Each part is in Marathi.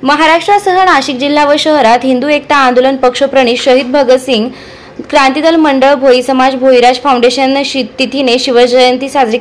महाराष्ट्रासह नाशिक जिल्हा व शहरात हिंदू एकता आंदोलन पक्षप्रणित शहीद भगतसिंग क्रांतिदल मंडळ भोई समाज भोईराज फाउंडेशन तिथीने शिवजयंती साजरी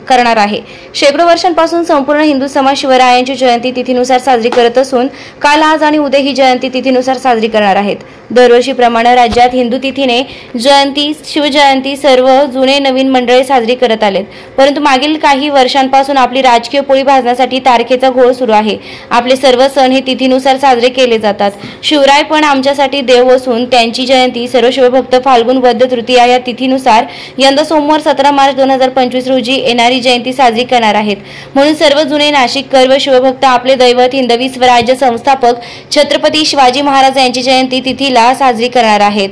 करणार आहे। शेकडो वर्षांपासून संपूर्ण हिंदू समाज शिवरायांची जयंती तिथीनुसार साजरी करत असून काल आज आणि उद्या ही जयंती तिथीनुसार साजरी करणार आहेत। दरवर्षीप्रमाणे राज्यात हिंदू तिथीने जयंती शिवजयंती सर्व जुने नवीन मंडळे साजरी करत आलेत, परंतु मागील काही वर्षांपासून आपली राजकीय पोळी भाजण्यासाठी तारखेचा घोळ सुरू आहे। आपले सर्व सण हे तिथीनुसार साजरे केले जातात। शिवराय पण आमच्यासाठी देव असून त्यांची जयंती सर्व शिवभक्त फाल्गुन वद्य तृतीया या तिथीनुसार यंदा सोमवार 17 मार्च 2025 रोजी येणारी जयंती साजरी करणार आहेत। म्हणून सर्व जुने नाशिककर व शिवभक्त आपले दैवत हिंदवी स्वराज्य संस्थापक छत्रपती शिवाजी महाराज यांची जयंती तिथीला साजरी करणार आहेत।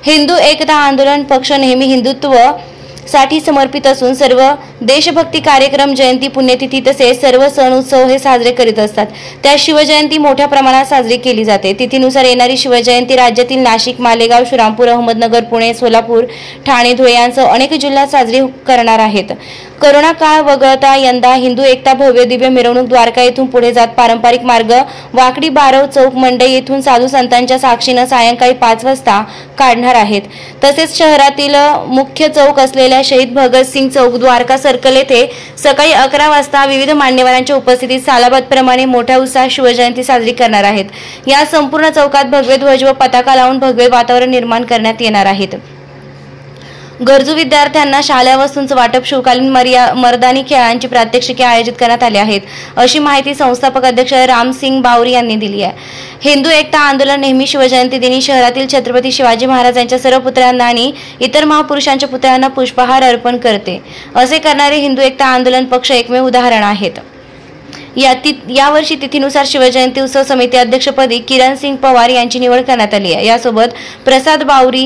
हिंदू एकता आंदोलन पक्ष नेहमी हिंदुत्व साठी समर्पित असून सर्व देशभक्ती कार्यक्रम जयंती पुण्यतिथी तसेच सर्व सण उत्सव हे साजरे करीत असतात। त्या शिवजयंती मोठ्या प्रमाणात साजरी केली जाते। तिथीनुसार येणारी शिवजयंती राज्यातील नाशिक, मालेगाव, श्रीरामपूर, अहमदनगर, पुणे, सोलापूर, ठाणे, धुळे यांसह अनेक जिल्ह्यात साजरी करणार आहेत। कोरोना काळ वगळता यंदा हिंदू एकता भव्य दिव्य मिरवणूक द्वारका येथून पुढे जात पारंपरिक मार्ग वाकडी बारव चौक मंडई येथून साधू संतांच्या साक्षीने सायंकाळी 5 वाजता काढणार आहेत। तसेच शहरातील मुख्य चौक असलेल्या शहीद भगतसिंग चौक, द्वारका सर्कल येथे सकाळी 11 वाजता विविध मान्यवरांच्या उपस्थितीत सालाबादप्रमाणे मोठ्या उत्साहात शिवजयंती साजरी करणार आहेत। या संपूर्ण चौकात भगवे ध्वज व पताका लावून भगवे वातावरण निर्माण करण्यात येणार आहेत। गरजू विद्यार्थ्यांना शालेय वस्तूंचं वाटप, शिवकालीन मर्दानी खेळांची प्रात्यक्षिके आयोजित करण्यात आली आहेत, अशी माहिती संस्थापक अध्यक्ष रामसिंग बावरी यांनी दिली आहे। हिंदू एकता आंदोलन नेहमी शिवजयंती दिनी शहरातील छत्रपती शिवाजी महाराजांच्या सर्व पुत्रांना आणि इतर महापुरुषांच्या पुतळ्यांना पुष्पहार अर्पण करते। असे करणारे हिंदू एकता आंदोलन पक्ष एकमेव उदाहरण आहेत। यावर्षी तिथीनुसार शिवजयंती उत्सव समिती अध्यक्षपदी किरण सिंग पवार यांची निवड करण्यात आली आहे। यासोबत प्रसाद बावरी,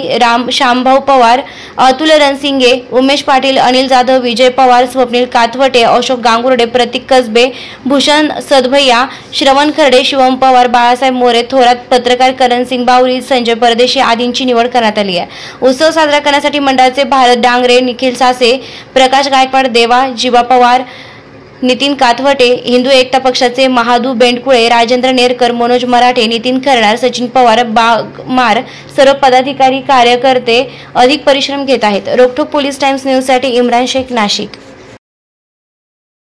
श्यामभाऊ पवार, अतुल रणसिंगे, उमेश पाटील, अनिल जाधव, विजय पवार, स्वप्नील कातवटे, अशोक गांगुर्डे, प्रतीक कसबे, भूषण सदभैया, श्रवण खर्डे, शिवम पवार, बाळासाहेब मोरे, थोरात पत्रकार करण सिंग बावरी, संजय परदेशी आदींची निवड करण्यात आली आहे। उत्सव साजरा करण्यासाठी मंडळाचे भारत डांगरे, निखिल सासे, प्रकाश गायकवाड, देवा, जीवा पवार, नितीन कातवटे, हिंदू एकता पक्षाचे महादू बेंडकुळे, राजेंद्र नेरकर, मनोज मराठे, नितीन खरणार, सचिन पवार, बागमार सर्व पदाधिकारी कार्यकर्ते अधिक परिश्रम घेत आहेत। रोकठोक पोलीस टाइम्स न्यूजसाठी इम्रान शेख, नाशिक।